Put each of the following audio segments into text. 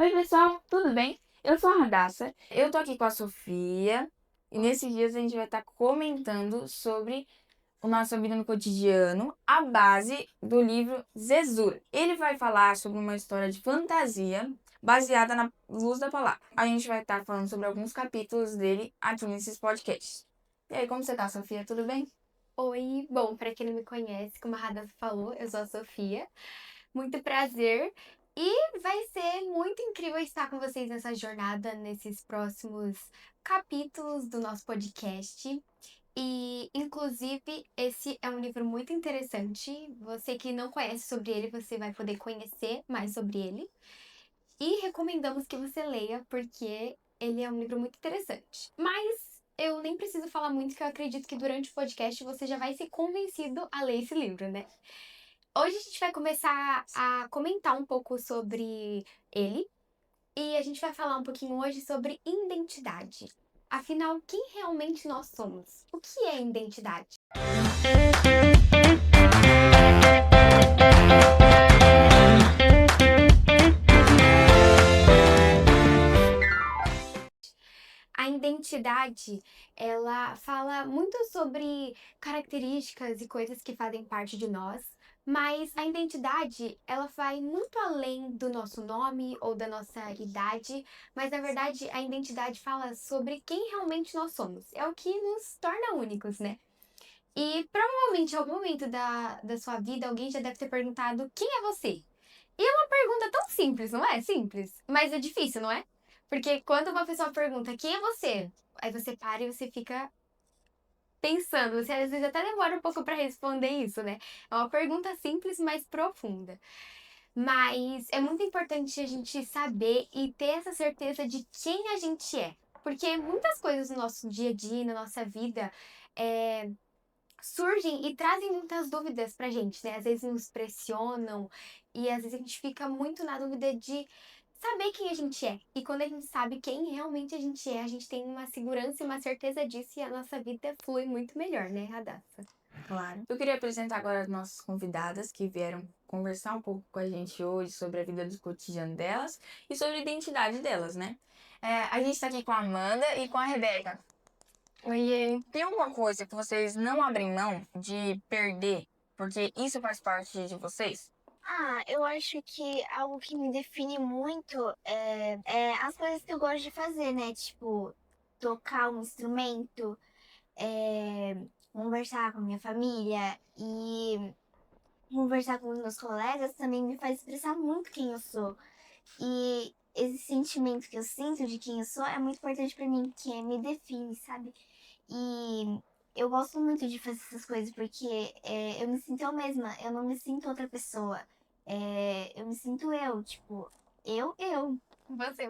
Oi, pessoal, tudo bem? Eu sou a Radassa, eu tô aqui com a Sofia e nesses dias a gente vai estar comentando sobre a nossa vida no cotidiano, à base do livro Zezura. Ele vai falar sobre uma história de fantasia baseada na luz da palavra. A gente vai estar falando sobre alguns capítulos dele aqui nesses podcasts. E aí, como você tá, Sofia? Tudo bem? Oi, bom, para quem não me conhece, como a Radassa falou, eu sou a Sofia. Muito prazer. E vai ser muito incrível estar com vocês nessa jornada, nesses próximos capítulos do nosso podcast. E, inclusive, esse é um livro muito interessante. Você que não conhece sobre ele, você vai poder conhecer mais sobre ele. E recomendamos que você leia, porque ele é um livro muito interessante. Mas eu nem preciso falar muito, que eu acredito que durante o podcast você já vai ser convencido a ler esse livro, né? Hoje a gente vai começar a comentar um pouco sobre ele e a gente vai falar um pouquinho hoje sobre identidade. Afinal, quem realmente nós somos? O que é identidade? A identidade, ela fala muito sobre características e coisas que fazem parte de nós, mas a identidade, ela vai muito além do nosso nome ou da nossa idade, mas na verdade a identidade fala sobre quem realmente nós somos. É o que nos torna únicos, né? E provavelmente em algum momento da sua vida alguém já deve ter perguntado quem é você? E é uma pergunta tão simples, não é? Simples, mas é difícil, não é? Porque quando uma pessoa pergunta quem é você, aí você para e você fica pensando, você às vezes até demora um pouco para responder isso, né? É uma pergunta simples, mas profunda. Mas é muito importante a gente saber e ter essa certeza de quem a gente é. Porque muitas coisas no nosso dia a dia, na nossa vida, é, surgem e trazem muitas dúvidas pra gente, né? Às vezes nos pressionam e às vezes a gente fica muito na dúvida de saber quem a gente é. E quando a gente sabe quem realmente a gente é, a gente tem uma segurança e uma certeza disso e a nossa vida flui muito melhor, né, Radassa? Claro. Eu queria apresentar agora as nossas convidadas que vieram conversar um pouco com a gente hoje sobre a vida do cotidiano delas e sobre a identidade delas, né? A gente tá aqui com a Amanda e com a Rebeca. Oiê. Tem alguma coisa que vocês não abrem mão de perder, porque isso faz parte de vocês? Eu acho que algo que me define muito é as coisas que eu gosto de fazer, né? Tipo, tocar um instrumento, é, conversar com a minha família e conversar com os meus colegas também me faz expressar muito quem eu sou. E esse sentimento que eu sinto de quem eu sou é muito importante pra mim, que me define, sabe? E eu gosto muito de fazer essas coisas porque eu me sinto eu mesma, eu não me sinto outra pessoa. Eu me sinto eu, tipo, eu. Você.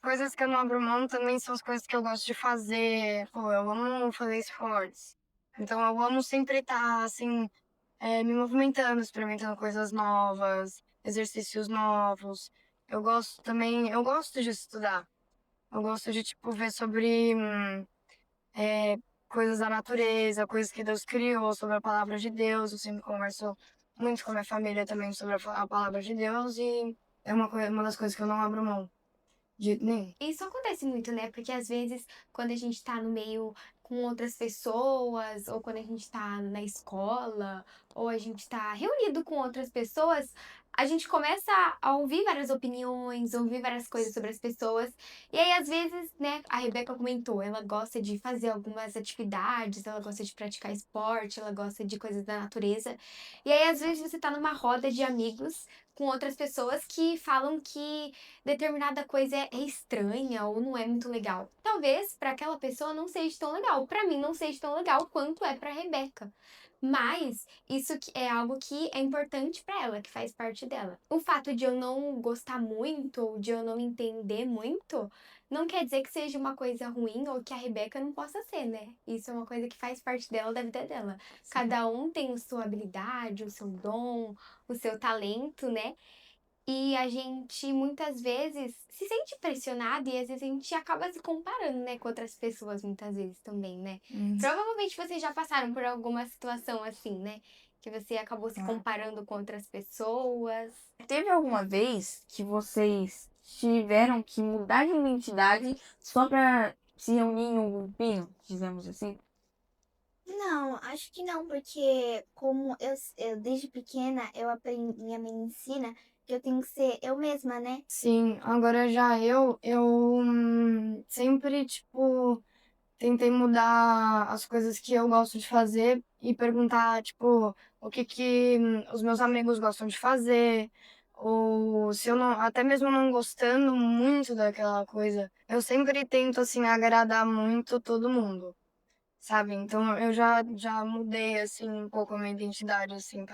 Coisas que eu não abro mão também são as coisas que eu gosto de fazer. Pô, eu amo fazer esportes. Então eu amo sempre estar, assim, me movimentando, experimentando coisas novas, exercícios novos. Eu gosto de estudar. Eu gosto de, tipo, ver sobre é, coisas da natureza, coisas que Deus criou, sobre a palavra de Deus. Eu sempre converso muito com a minha família também sobre a palavra de Deus e é uma das coisas que eu não abro mão. De jeito nenhum. Isso acontece muito, né? Porque às vezes, quando a gente tá no meio com outras pessoas, ou quando a gente tá na escola, ou a gente tá reunido com outras pessoas, a gente começa a ouvir várias opiniões, ouvir várias coisas sobre as pessoas. E aí, às vezes, né, a Rebeca comentou, ela gosta de fazer algumas atividades, ela gosta de praticar esporte, ela gosta de coisas da natureza. E aí, às vezes, você tá numa roda de amigos com outras pessoas que falam que determinada coisa é estranha ou não é muito legal. Talvez para aquela pessoa não seja tão legal, para mim não seja tão legal quanto é para Rebeca. Mas isso é algo que é importante para ela, que faz parte dela. O fato de eu não gostar muito ou de eu não entender muito, não quer dizer que seja uma coisa ruim ou que a Rebeca não possa ser, né? Isso é uma coisa que faz parte dela, da vida dela. Cada um tem a sua habilidade, o seu dom, o seu talento, né? E a gente muitas vezes se sente pressionado e às vezes a gente acaba se comparando, né, com outras pessoas muitas vezes também, né? Uhum. Provavelmente vocês já passaram por alguma situação assim, né? Que você acabou se Ah. comparando com outras pessoas? Teve alguma vez que vocês tiveram que mudar de identidade só pra se reunir em um grupinho, dizemos assim? Não, acho que não, porque como eu desde pequena eu aprendi, minha mãe me ensina que eu tenho que ser eu mesma, né? Sim, agora já eu sempre, tipo, tentei mudar as coisas que eu gosto de fazer e perguntar, tipo, o que que os meus amigos gostam de fazer, ou se eu não, até mesmo não gostando muito daquela coisa, eu sempre tento, assim, agradar muito todo mundo, sabe? Então eu já mudei, assim, um pouco a minha identidade, assim,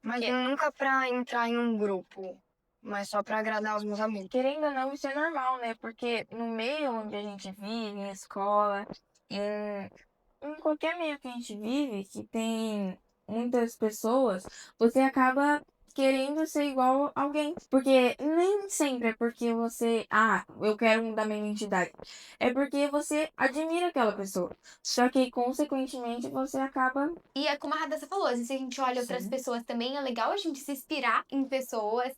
mas nunca pra entrar em um grupo, mas só pra agradar os meus amigos. Querendo ou não, isso é normal, né? Porque no meio onde a gente vive, em escola, em qualquer meio que a gente vive, que tem muitas pessoas, você acaba querendo ser igual a alguém. Porque nem sempre é porque você, eu quero mudar minha identidade. É porque você admira aquela pessoa. Só que, consequentemente, você acaba. E é como a Radassa falou, às vezes a gente olha outras Sim. pessoas também, é legal a gente se inspirar em pessoas,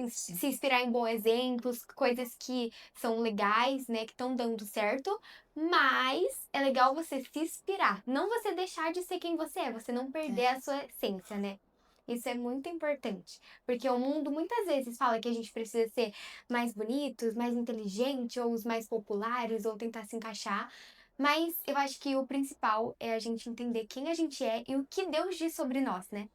se inspirar em bons exemplos, coisas que são legais, né, que estão dando certo, mas é legal você se inspirar, não você deixar de ser quem você não perder a sua essência, né? Isso é muito importante, porque o mundo muitas vezes fala que a gente precisa ser mais bonitos, mais inteligente, ou os mais populares, ou tentar se encaixar. Mas eu acho que o principal é a gente entender quem a gente é e o que Deus diz sobre nós, né?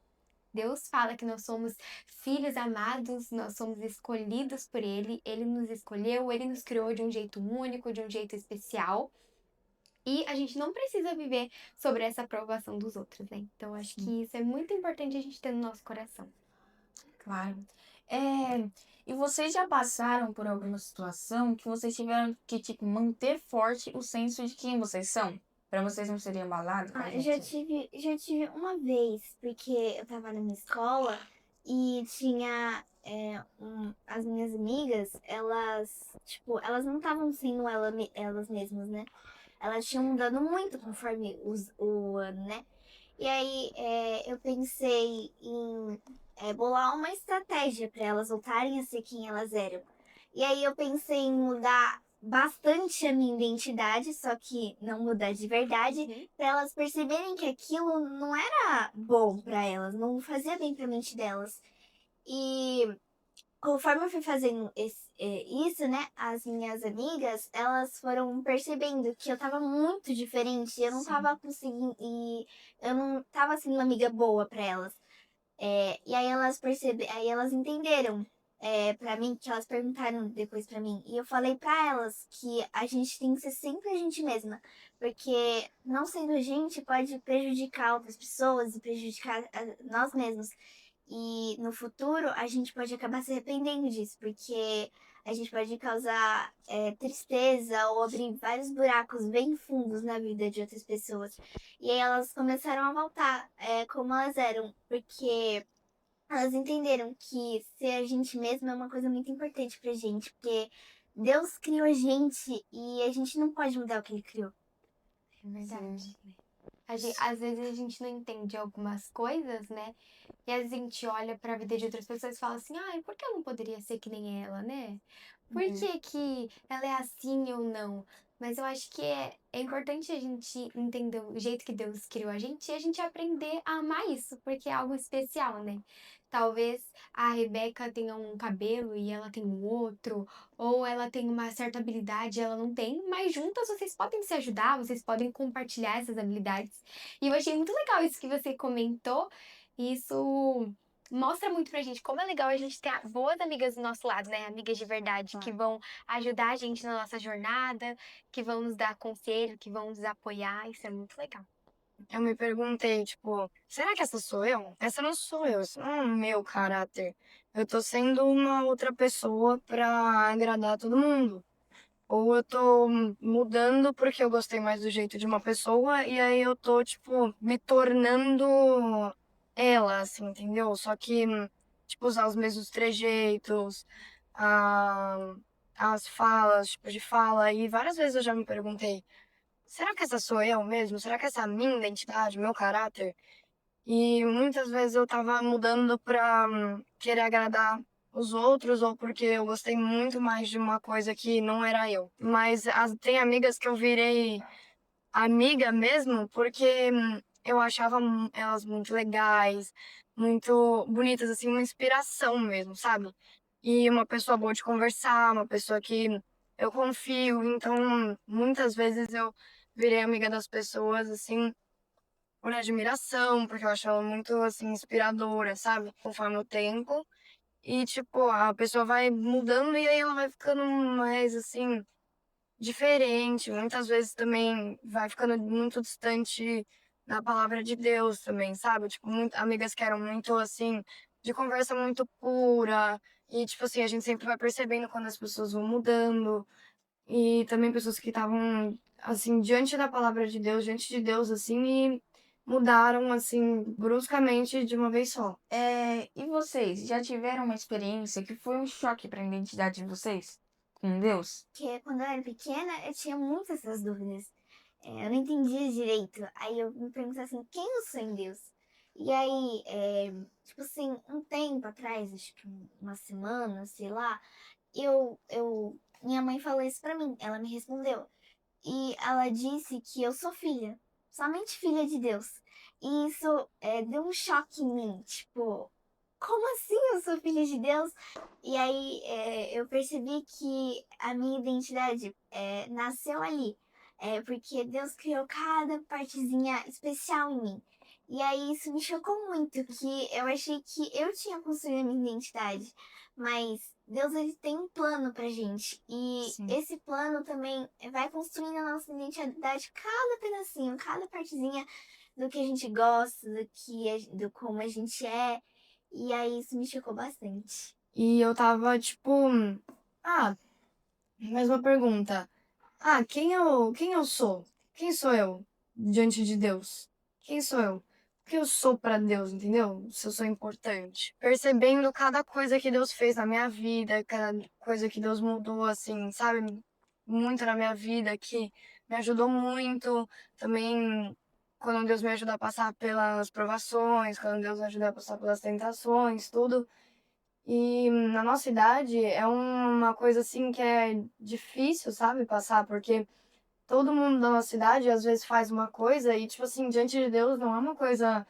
Deus fala que nós somos filhos amados, nós somos escolhidos por Ele, Ele nos escolheu, Ele nos criou de um jeito único, de um jeito especial. E a gente não precisa viver sobre essa aprovação dos outros, né? Então eu acho que isso é muito importante a gente ter no nosso coração. Claro. E vocês já passaram por alguma situação que vocês tiveram que, tipo, manter forte o senso de quem vocês são? Pra vocês não serem abalados com a gente? Já tive uma vez, porque eu tava na minha escola e tinha as minhas amigas, tipo, elas não estavam sendo elas mesmas, né? Elas tinham mudado muito conforme o ano, né? E aí eu pensei em bolar uma estratégia para elas voltarem a ser quem elas eram. E aí eu pensei em mudar bastante a minha identidade, só que não mudar de verdade, para elas perceberem que aquilo não era bom para elas, não fazia bem para a mente delas. E conforme eu fui fazendo isso, né, as minhas amigas, elas foram percebendo que eu tava muito diferente, eu não tava conseguindo, e eu não tava sendo uma amiga boa para elas. E aí elas entenderam para mim, que elas perguntaram depois para mim, e eu falei para elas que a gente tem que ser sempre a gente mesma, porque não sendo a gente pode prejudicar outras pessoas e prejudicar nós mesmos. E no futuro a gente pode acabar se arrependendo disso, porque a gente pode causar tristeza ou abrir vários buracos bem fundos na vida de outras pessoas. E aí elas começaram a voltar como elas eram, porque elas entenderam que ser a gente mesma é uma coisa muito importante pra gente, porque Deus criou a gente e a gente não pode mudar o que ele criou. É verdade. Às vezes a gente não entende algumas coisas, né? E às vezes a gente olha pra vida de outras pessoas e fala assim, ai, por que eu não poderia ser que nem ela, né? Por que que ela é assim ou não? Mas eu acho que é importante a gente entender o jeito que Deus criou a gente e a gente aprender a amar isso, porque é algo especial, né? Talvez a Rebeca tenha um cabelo e ela tem um outro, ou ela tem uma certa habilidade e ela não tem, mas juntas vocês podem se ajudar, vocês podem compartilhar essas habilidades. E eu achei muito legal isso que você comentou. Isso mostra muito pra gente como é legal a gente ter boas amigas do nosso lado, né? Amigas de verdade, que vão ajudar a gente na nossa jornada, que vão nos dar conselho, que vão nos apoiar. Isso é muito legal. Eu me perguntei, tipo, será que essa sou eu? Essa não sou eu, esse não é o meu caráter. Eu tô sendo uma outra pessoa pra agradar todo mundo. Ou eu tô mudando porque eu gostei mais do jeito de uma pessoa e aí eu tô, tipo, me tornando ela, assim, entendeu? Só que, tipo, usar os mesmos trejeitos, a, as falas, tipo, de fala. E várias vezes eu já me perguntei, será que essa sou eu mesmo? Será que essa é a minha identidade, meu caráter? E muitas vezes eu tava mudando pra querer agradar os outros ou porque eu gostei muito mais de uma coisa que não era eu. Mas tem amigas que eu virei amiga mesmo porque eu achava elas muito legais, muito bonitas, assim, uma inspiração mesmo, sabe? E uma pessoa boa de conversar, uma pessoa que eu confio. Então, muitas vezes eu virei amiga das pessoas, assim, por admiração, porque eu acho ela muito, assim, inspiradora, sabe? Conforme o tempo. E, tipo, a pessoa vai mudando e aí ela vai ficando mais, assim, diferente. Muitas vezes também vai ficando muito distante da palavra de Deus também, sabe? Tipo, amigas que eram muito, assim, de conversa muito pura. E, tipo assim, a gente sempre vai percebendo quando as pessoas vão mudando. E também pessoas que estavam, assim, diante da palavra de Deus, diante de Deus, assim, e mudaram, assim, bruscamente de uma vez só. E vocês, já tiveram uma experiência que foi um choque para a identidade de vocês com Deus? Porque quando eu era pequena, eu tinha muitas essas dúvidas. Eu não entendia direito. Aí eu me perguntava assim, quem eu sou em Deus? E aí, tipo assim, um tempo atrás, acho que uma semana, sei lá, minha mãe falou isso pra mim. Ela me respondeu. E ela disse que eu sou filha, somente filha de Deus. E isso deu um choque em mim, tipo, como assim eu sou filha de Deus? E aí eu percebi que a minha identidade nasceu ali, porque Deus criou cada partezinha especial em mim. E aí isso me chocou muito, que eu achei que eu tinha construído a minha identidade, mas Deus ele tem um plano pra gente. E Sim. esse plano também vai construindo a nossa identidade, cada pedacinho, cada partezinha do que a gente gosta, do como a gente é. E aí isso me chocou bastante. E eu tava, tipo, ah, mesma pergunta. Ah, quem eu sou? Quem sou eu diante de Deus? Quem sou eu? O que eu sou pra Deus, entendeu? Se eu sou importante. Percebendo cada coisa que Deus fez na minha vida, cada coisa que Deus mudou, assim, sabe? Muito na minha vida, que me ajudou muito. Também quando Deus me ajuda a passar pelas provações, quando Deus me ajuda a passar pelas tentações, tudo. E na nossa idade é uma coisa assim que é difícil, sabe, passar, porque todo mundo da nossa idade às vezes faz uma coisa e, tipo assim, diante de Deus não é uma coisa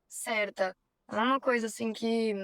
certa. Não é uma coisa assim que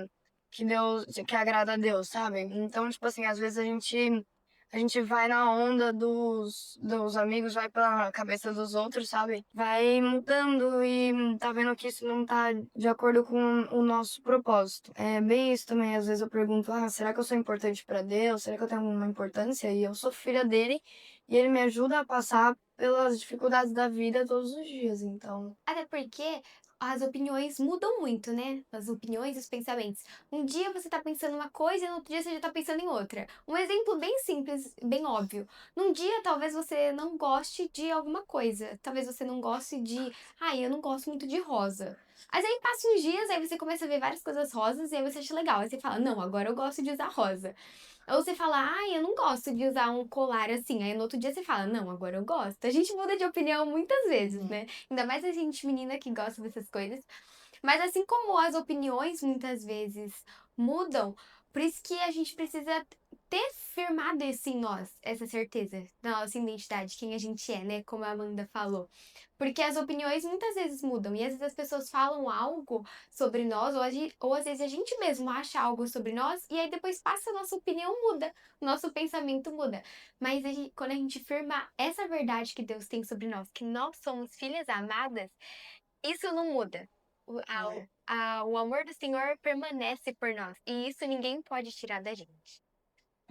Deus, que agrada a Deus, sabe? Então, tipo assim, às vezes a gente vai na onda dos amigos, vai pela cabeça dos outros, sabe? Vai mudando e tá vendo que isso não tá de acordo com o nosso propósito. É bem isso também, às vezes eu pergunto, será que eu sou importante pra Deus? Será que eu tenho alguma importância? E eu sou filha dele e ele me ajuda a passar pelas dificuldades da vida todos os dias, então... Até porque as opiniões mudam muito, né? As opiniões e os pensamentos. Um dia você tá pensando uma coisa e no outro dia você já tá pensando em outra. Um exemplo bem simples, bem óbvio. Num dia, talvez você não goste de alguma coisa. Talvez você não goste de... eu não gosto muito de rosa. Mas aí passa uns dias, aí você começa a ver várias coisas rosas e aí você acha legal. Aí você fala, não, agora eu gosto de usar rosa. Ou você fala, eu não gosto de usar um colar assim. Aí no outro dia você fala, não, agora eu gosto. A gente muda de opinião muitas vezes, né? Ainda mais a gente menina que gosta dessas coisas. Mas assim como as opiniões muitas vezes mudam, por isso que a gente precisa ter firmado isso em nós, essa certeza da nossa identidade, quem a gente é, né? Como a Amanda falou. Porque as opiniões muitas vezes mudam. E às vezes as pessoas falam algo sobre nós, ou às vezes a gente mesmo acha algo sobre nós, e aí depois passa a nossa opinião muda, o nosso pensamento muda. Mas quando a gente firma essa verdade que Deus tem sobre nós, que nós somos filhas amadas, isso não muda. O amor do Senhor permanece por nós. E isso ninguém pode tirar da gente.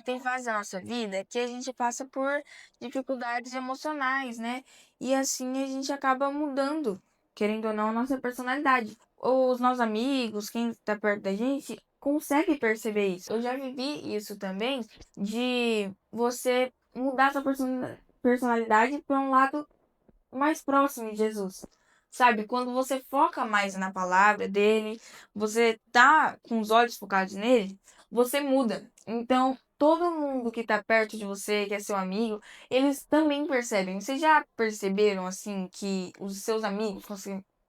Tem fases da nossa vida que a gente passa por dificuldades emocionais, né? E assim a gente acaba mudando, querendo ou não, a nossa personalidade. Ou os nossos amigos, quem tá perto da gente, consegue perceber isso. Eu já vivi isso também, de você mudar sua personalidade para um lado mais próximo de Jesus. Sabe, quando você foca mais na palavra dele, você tá com os olhos focados nele, você muda. Então, todo mundo que tá perto de você, que é seu amigo, eles também percebem. Vocês já perceberam, assim, que os seus amigos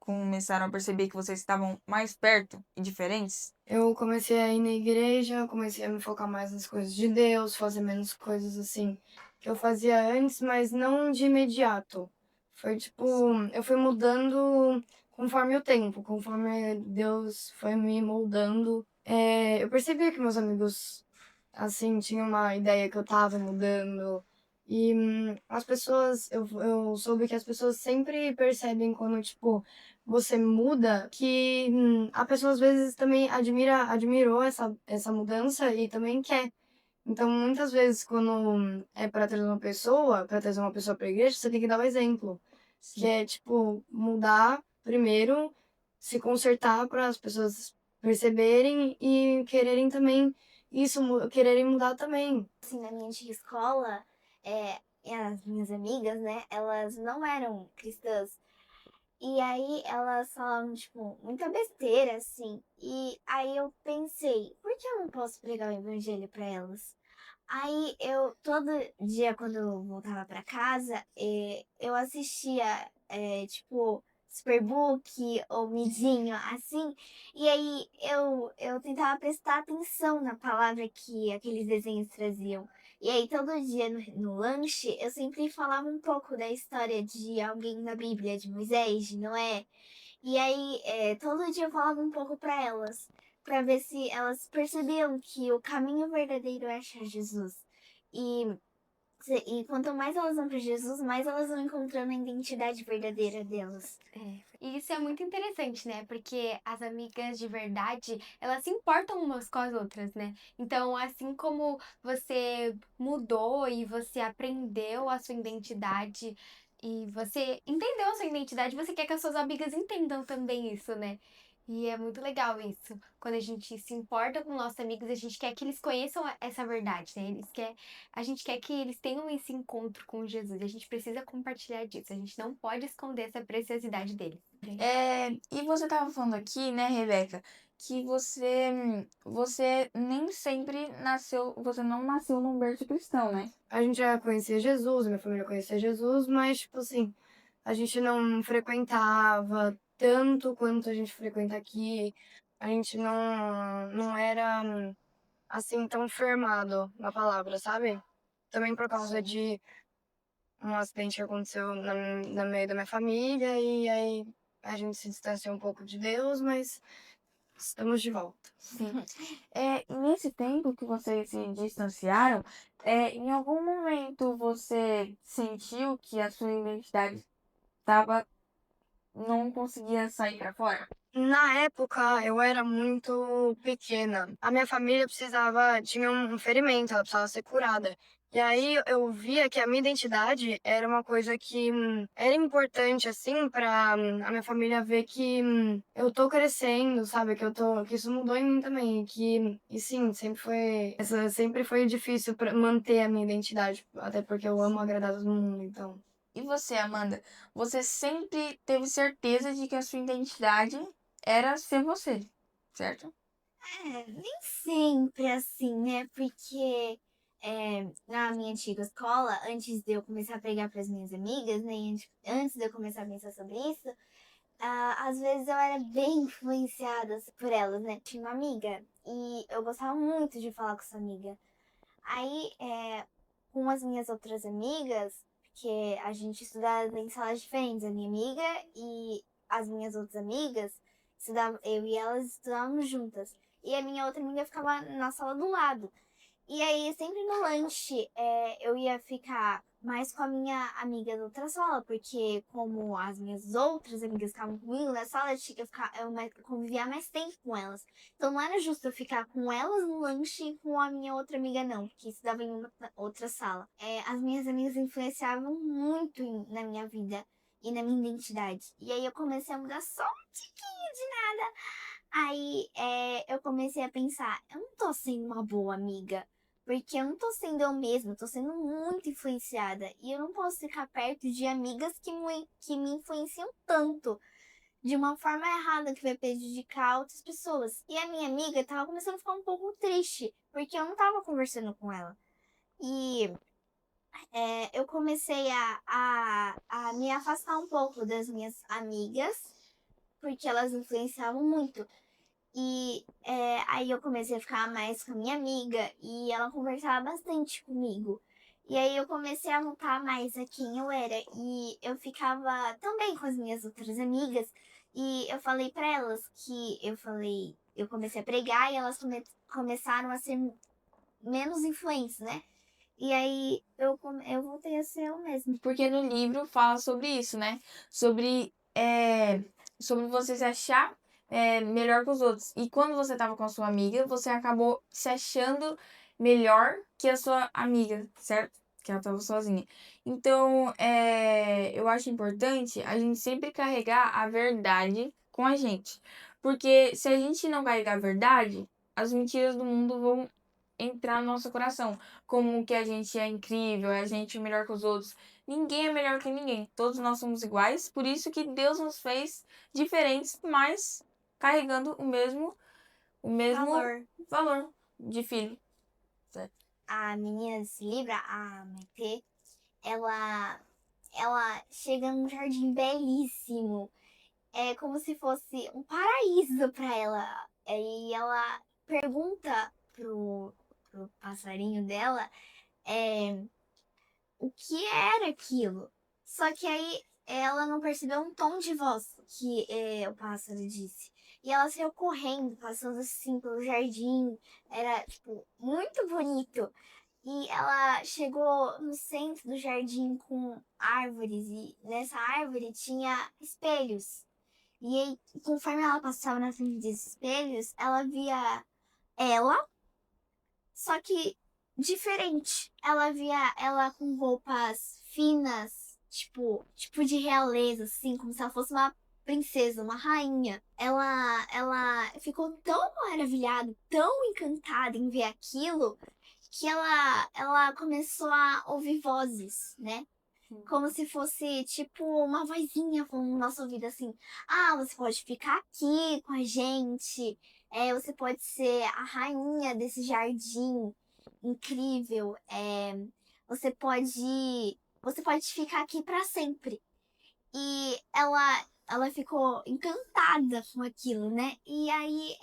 começaram a perceber que vocês estavam mais perto e diferentes? Eu comecei a ir na igreja, comecei a me focar mais nas coisas de Deus, fazer menos coisas assim que eu fazia antes, mas não de imediato. Foi tipo, eu fui mudando conforme o tempo, conforme Deus foi me moldando. Eu percebia que meus amigos, assim, tinham uma ideia que eu tava mudando. E as pessoas, eu soube que as pessoas sempre percebem quando, tipo, você muda, que a pessoa às vezes também admirou essa mudança e também quer. Então, muitas vezes, quando é para trazer uma pessoa pra igreja, você tem que dar o exemplo. Que é, tipo, mudar primeiro, se consertar para as pessoas perceberem e quererem também isso, quererem mudar também. Assim, na minha antiga escola, e as minhas amigas, né, elas não eram cristãs. E aí elas falavam, tipo, muita besteira, assim. E aí eu pensei, por que eu não posso pregar o evangelho pra elas? Aí eu, todo dia, quando eu voltava pra casa, eu assistia, tipo, Superbook ou Midinho, assim. E aí eu tentava prestar atenção na palavra que aqueles desenhos traziam. E aí todo dia no lanche, eu sempre falava um pouco da história de alguém na Bíblia, de Moisés, de Noé. E aí, todo dia eu falava um pouco para elas, para ver se elas percebiam que o caminho verdadeiro é achar Jesus. E, e quanto mais elas vão para Jesus, mais elas vão encontrando a identidade verdadeira delas. E isso é muito interessante, né? Porque as amigas de verdade, elas se importam umas com as outras, né? Então, assim como você mudou e você aprendeu a sua identidade e você entendeu a sua identidade, você quer que as suas amigas entendam também isso, né? E é muito legal isso. Quando a gente se importa com nossos amigos, a gente quer que eles conheçam essa verdade, né? A gente quer que eles tenham esse encontro com Jesus. A gente precisa compartilhar disso. A gente não pode esconder essa preciosidade deles. E você estava falando aqui, né, Rebeca, que você nem sempre você não nasceu num berço cristão, né? A gente já conhecia Jesus, minha família conhecia Jesus, mas, tipo assim, a gente não frequentava tanto quanto a gente frequenta aqui. A gente não era, assim, tão firmado na palavra, sabe? Também por causa de um acidente que aconteceu no meio da minha família, e aí a gente se distanciou um pouco de Deus, mas estamos de volta. Sim. Nesse tempo que vocês se distanciaram, em algum momento você sentiu que a sua identidade tava, não conseguia sair pra fora? Na época, eu era muito pequena. A minha família tinha um ferimento, ela precisava ser curada. E aí eu via que a minha identidade era uma coisa que era importante, assim, pra a minha família ver que eu tô crescendo, sabe? Que isso mudou em mim também. E sim, sempre foi difícil pra manter a minha identidade, até porque eu amo agradar todo mundo, então. E você, Amanda, você sempre teve certeza de que a sua identidade era ser você, certo? Nem sempre assim, né? Porque na minha antiga escola, antes de eu começar a pregar para as minhas amigas, né? E antes de eu começar a pensar sobre isso, às vezes eu era bem influenciada por elas, né? Tinha uma amiga e eu gostava muito de falar com essa amiga. Aí, com as minhas outras amigas, porque a gente estudava em salas diferentes, a minha amiga e as minhas outras amigas, eu e elas estudávamos juntas. E a minha outra amiga ficava na sala do lado. E aí, sempre no lanche, eu ia ficar mais com a minha amiga da outra sala, porque como as minhas outras amigas ficavam comigo na sala, eu tinha que ficar, convivia mais tempo com elas. Então não era justo eu ficar com elas no lanche e com a minha outra amiga não, porque estudava em uma outra sala. As minhas amigas influenciavam muito na minha vida e na minha identidade. E aí eu comecei a mudar só um tiquinho de nada. Aí eu comecei a pensar, eu não tô sendo uma boa amiga. Porque eu não tô sendo eu mesma, eu tô sendo muito influenciada. E eu não posso ficar perto de amigas que me influenciam tanto. De uma forma errada, que vai prejudicar outras pessoas. E a minha amiga tava começando a ficar um pouco triste. Porque eu não tava conversando com ela. E eu comecei a me afastar um pouco das minhas amigas. porque elas influenciavam muito. E aí eu comecei a ficar mais com a minha amiga e ela conversava bastante comigo. E aí eu comecei a notar mais a quem eu era. E eu ficava também com as minhas outras amigas. E eu falei pra elas que eu comecei a pregar e elas começaram a ser menos influentes, né? E aí eu voltei a ser eu mesma. Porque no livro fala sobre isso, né? Sobre você se achar melhor que os outros. E quando você tava com a sua amiga, você acabou se achando melhor que a sua amiga, certo? Que ela tava sozinha. Então, eu acho importante a gente sempre carregar a verdade com a gente. Porque se a gente não carregar a verdade, as mentiras do mundo vão entrar no nosso coração. Como que a gente é incrível, a gente é melhor que os outros. Ninguém é melhor que ninguém. Todos nós somos iguais. Por isso que Deus nos fez diferentes, mas carregando o mesmo valor de filho. A menina desse livro, a Maitê, ela chega num jardim belíssimo. É como se fosse um paraíso para ela. E ela pergunta pro passarinho dela o que era aquilo. Só que aí ela não percebeu um tom de voz que o pássaro disse. E ela saiu correndo, passando assim pelo jardim. Era, tipo, muito bonito. E ela chegou no centro do jardim com árvores. E nessa árvore tinha espelhos. E aí, conforme ela passava na frente desses espelhos, ela via ela, só que diferente. Ela via ela com roupas finas, tipo de realeza, assim, como se ela fosse uma princesa, uma rainha. Ela ficou tão maravilhada, tão encantada em ver aquilo, que ela começou a ouvir vozes, né? Como se fosse, tipo, uma vozinha falando no nosso ouvido assim: ah, você pode ficar aqui com a gente, você pode ser a rainha desse jardim incrível, você pode ficar aqui para sempre. E ela ficou encantada com aquilo, né? E aí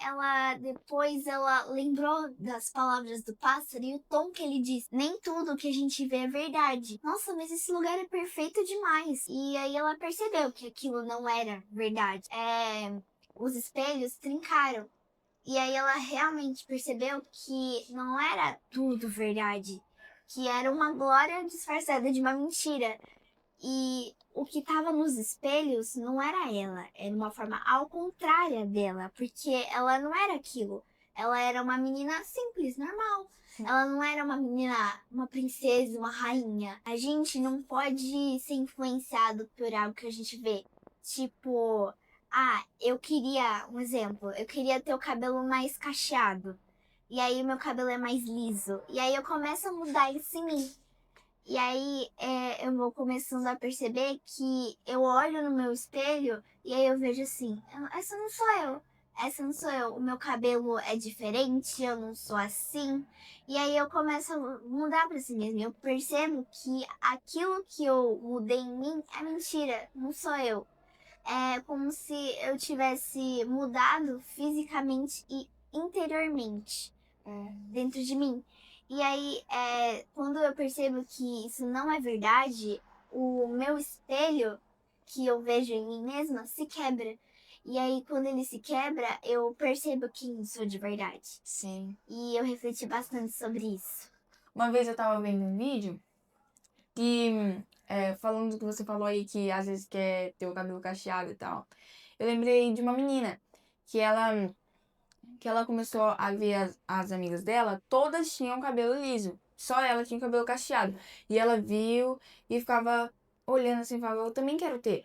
depois ela lembrou das palavras do pássaro e o tom que ele disse. Nem tudo que a gente vê é verdade. Nossa, mas esse lugar é perfeito demais. E aí ela percebeu que aquilo não era verdade. Os espelhos trincaram. E aí ela realmente percebeu que não era tudo verdade. Que era uma glória disfarçada de uma mentira. E o que estava nos espelhos não era ela, era uma forma ao contrária dela, porque ela não era aquilo. Ela era uma menina simples, normal. Ela não era uma menina, uma princesa, uma rainha. A gente não pode ser influenciado por algo que a gente vê. Tipo, um exemplo, eu queria ter o cabelo mais cacheado. E aí meu cabelo é mais liso. E aí eu começo a mudar isso em mim. E aí eu vou começando a perceber que eu olho no meu espelho e aí eu vejo assim, essa não sou eu. Essa não sou eu. O meu cabelo é diferente, eu não sou assim. E aí eu começo a mudar pra si mesma. Eu percebo que aquilo que eu mudei em mim é mentira, não sou eu. É como se eu tivesse mudado fisicamente e interiormente dentro de mim. E aí, quando eu percebo que isso não é verdade, o meu espelho que eu vejo em mim mesma se quebra. E aí, quando ele se quebra, eu percebo quem sou de verdade. Sim. E eu refleti bastante sobre isso. Uma vez eu tava vendo um vídeo que, falando do que você falou aí, que às vezes quer ter o cabelo cacheado e tal. Eu lembrei de uma menina que ela começou a ver as amigas dela, todas tinham cabelo liso. Só ela tinha cabelo cacheado. E ela viu e ficava olhando assim, falava, eu também quero ter.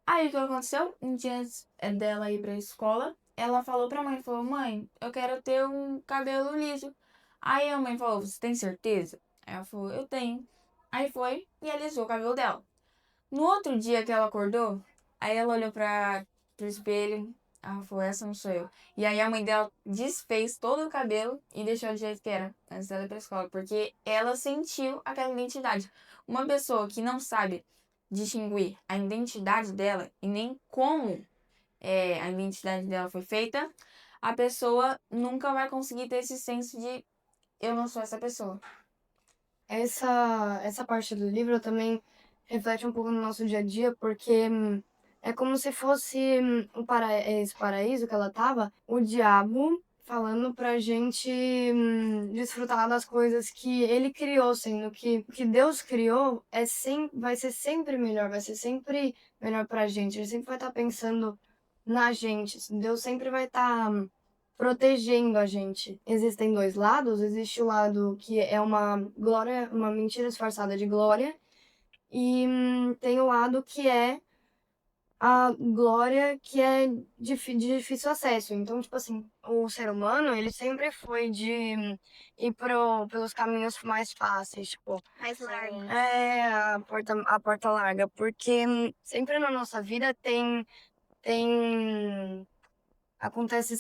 Aí o que aconteceu? Um dia antes dela ir pra escola, ela falou pra mãe, falou, mãe, eu quero ter um cabelo liso. Aí a mãe falou, você tem certeza? Aí ela falou, eu tenho. Aí foi e alisou o cabelo dela. No outro dia que ela acordou, aí ela olhou pro espelho, ela falou, essa não sou eu. E aí a mãe dela desfez todo o cabelo e deixou do jeito que era, antes dela ir pra escola, porque ela sentiu aquela identidade. Uma pessoa que não sabe distinguir a identidade dela e nem como a identidade dela foi feita, a pessoa nunca vai conseguir ter esse senso de eu não sou essa pessoa. Essa parte do livro também reflete um pouco no nosso dia a dia, porque é como se fosse esse paraíso que ela tava, o diabo falando pra gente desfrutar das coisas que ele criou, sendo que o que Deus criou vai ser sempre melhor, vai ser sempre melhor pra gente. Ele sempre vai estar pensando na gente. Deus sempre vai estar protegendo a gente. Existem dois lados, existe o lado que é uma glória, uma mentira disfarçada de glória, e tem o lado que é a glória que é de difícil acesso. Então, tipo assim, o ser humano, ele sempre foi de ir pelos caminhos mais fáceis, tipo, Mais largo. a porta larga, porque sempre na nossa vida tem acontece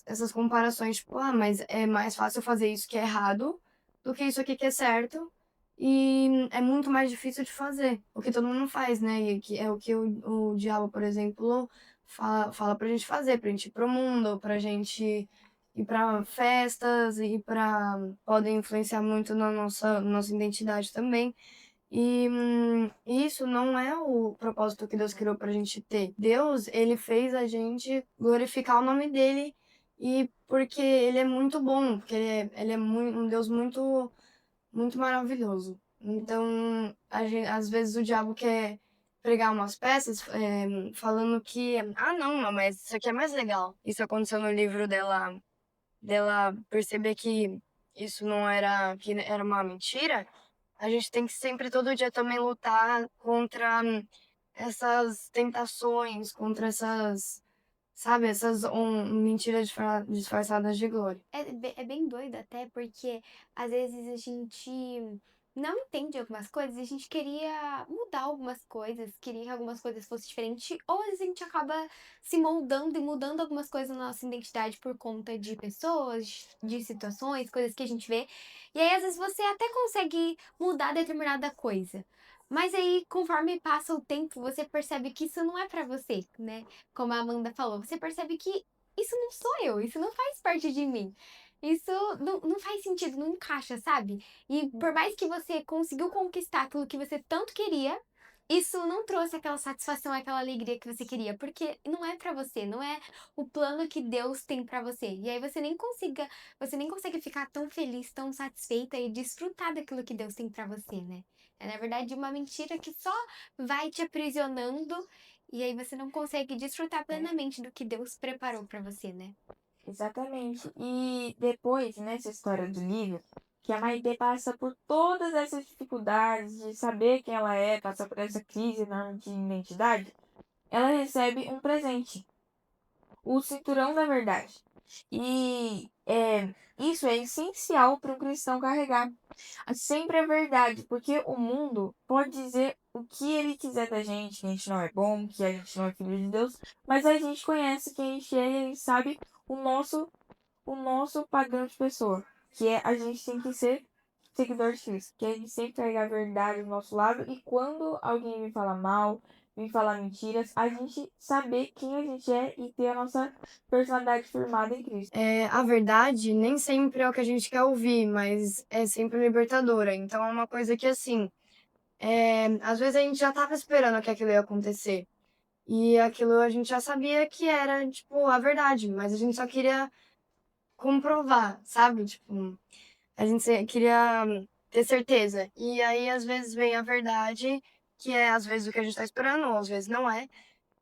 essas comparações, tipo, mas é mais fácil fazer isso que é errado do que isso aqui que é certo. E é muito mais difícil de fazer, o que todo mundo faz, né? E que é o que o diabo, por exemplo, fala pra gente fazer, pra gente ir pro mundo, pra gente ir pra festas, podem influenciar muito na nossa identidade também. E isso não é o propósito que Deus criou pra gente ter. Deus, ele fez a gente glorificar o nome dele e porque ele é muito bom, porque ele é um Deus muito, muito maravilhoso. Então, às vezes o diabo quer pregar umas peças falando que, não, mas isso aqui é mais legal. Isso aconteceu no livro dela perceber que isso não era, que era uma mentira. A gente tem que sempre, todo dia, também lutar contra essas tentações, contra essas, sabe, essas mentiras disfarçadas de glória. É bem doido até, porque às vezes a gente não entende algumas coisas, a gente queria mudar algumas coisas, queria que algumas coisas fossem diferentes, ou às vezes a gente acaba se moldando e mudando algumas coisas na nossa identidade por conta de pessoas, de situações, coisas que a gente vê. E aí às vezes você até consegue mudar determinada coisa. Mas aí, conforme passa o tempo, você percebe que isso não é pra você, né? Como a Amanda falou, você percebe que isso não sou eu, isso não faz parte de mim. Isso não faz sentido, não encaixa, sabe? E por mais que você conseguiu conquistar aquilo que você tanto queria, isso não trouxe aquela satisfação, aquela alegria que você queria, porque não é pra você, não é o plano que Deus tem pra você. E aí você nem consegue ficar tão feliz, tão satisfeita e desfrutar daquilo que Deus tem pra você, né? É na verdade uma mentira que só vai te aprisionando e aí você não consegue desfrutar plenamente do que Deus preparou pra você, né? Exatamente. E depois, nessa história do livro, que a Maite passa por todas essas dificuldades de saber quem ela é, passa por essa crise enorme de identidade, ela recebe um presente, o cinturão da verdade. E isso é essencial para um cristão carregar. Sempre é verdade, porque o mundo pode dizer o que ele quiser da gente, que a gente não é bom, que a gente não é filho de Deus, mas a gente conhece quem a gente é e a gente sabe o nosso padrão de pessoa, que é a gente tem que ser seguidor de Cristo, que a gente sempre carregar a verdade do nosso lado e quando alguém me fala mal, me falar mentiras, a gente saber quem a gente é e ter a nossa personalidade firmada em Cristo. A verdade nem sempre é o que a gente quer ouvir, mas é sempre libertadora. Então é uma coisa que, assim, às vezes a gente já tava esperando que aquilo ia acontecer. E aquilo a gente já sabia que era, tipo, a verdade, mas a gente só queria comprovar, sabe? Tipo, a gente queria ter certeza. E aí, às vezes, vem a verdade, que é às vezes o que a gente tá esperando, ou às vezes não é.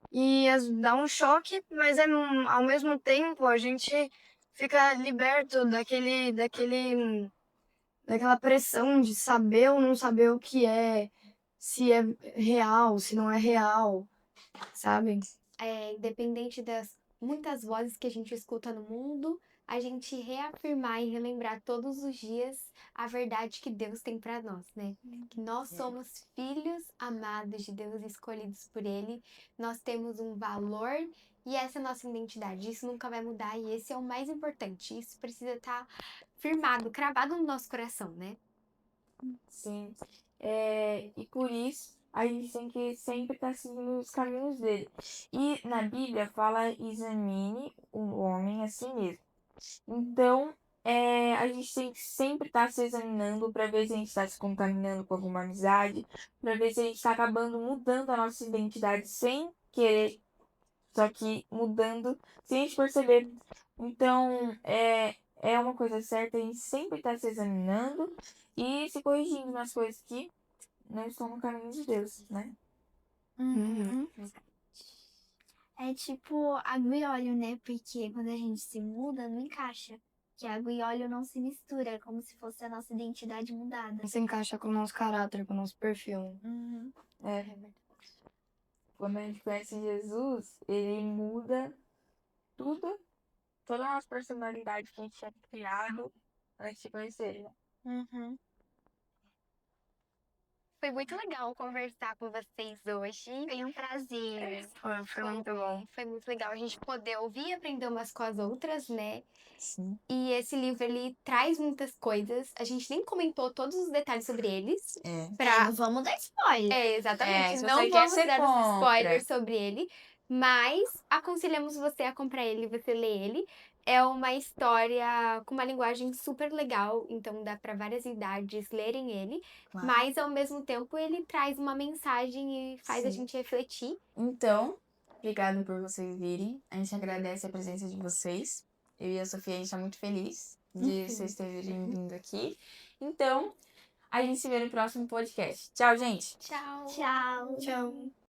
E dá um choque, mas ao mesmo tempo a gente fica liberto daquela pressão de saber ou não saber o que é, se é real, se não é real, sabe? Independente das muitas vozes que a gente escuta no mundo, a gente reafirmar e relembrar todos os dias a verdade que Deus tem para nós, né? Que nós somos filhos amados de Deus, escolhidos por Ele, nós temos um valor e essa é a nossa identidade. Isso nunca vai mudar e esse é o mais importante. Isso precisa estar cravado no nosso coração, né? Sim. E por isso a gente tem que sempre estar seguindo os caminhos dele. E na Bíblia fala: examine o homem a si mesmo. Então, a gente tem que sempre estar se examinando para ver se a gente está se contaminando com alguma amizade, para ver se a gente está acabando mudando a nossa identidade sem querer, só que mudando sem a gente perceber. Então, é uma coisa certa a gente sempre estar se examinando e se corrigindo nas coisas que não estão no caminho de Deus, né? É tipo água e óleo, né? Porque quando a gente se muda, não encaixa. Que água e óleo não se mistura, é como se fosse a nossa identidade mudada. Não se encaixa com o nosso caráter, com o nosso perfil. É. Quando a gente conhece Jesus, ele muda tudo, toda a nossa personalidade que a gente tinha criado antes de conhecer ele, né? Foi muito legal conversar com vocês hoje. Foi um prazer. Foi muito bom. Foi muito legal a gente poder ouvir e aprender umas com as outras, né? Sim. E esse livro, ele traz muitas coisas. A gente nem comentou todos os detalhes sobre eles. Não vamos dar spoiler. Exatamente. se Não você quer vamos ser dar os contra. spoilers sobre ele. Mas aconselhamos você a comprar ele, você ler ele. É uma história com uma linguagem super legal, então dá para várias idades lerem ele. Claro. Mas ao mesmo tempo ele traz uma mensagem e faz a Sim. gente refletir. Então, obrigado por vocês virem. A gente agradece a presença de vocês. Eu e a Sofia, a gente tá muito feliz de vocês terem vindo aqui. Então, a gente se vê no próximo podcast. Tchau, gente! Tchau. Tchau. Tchau.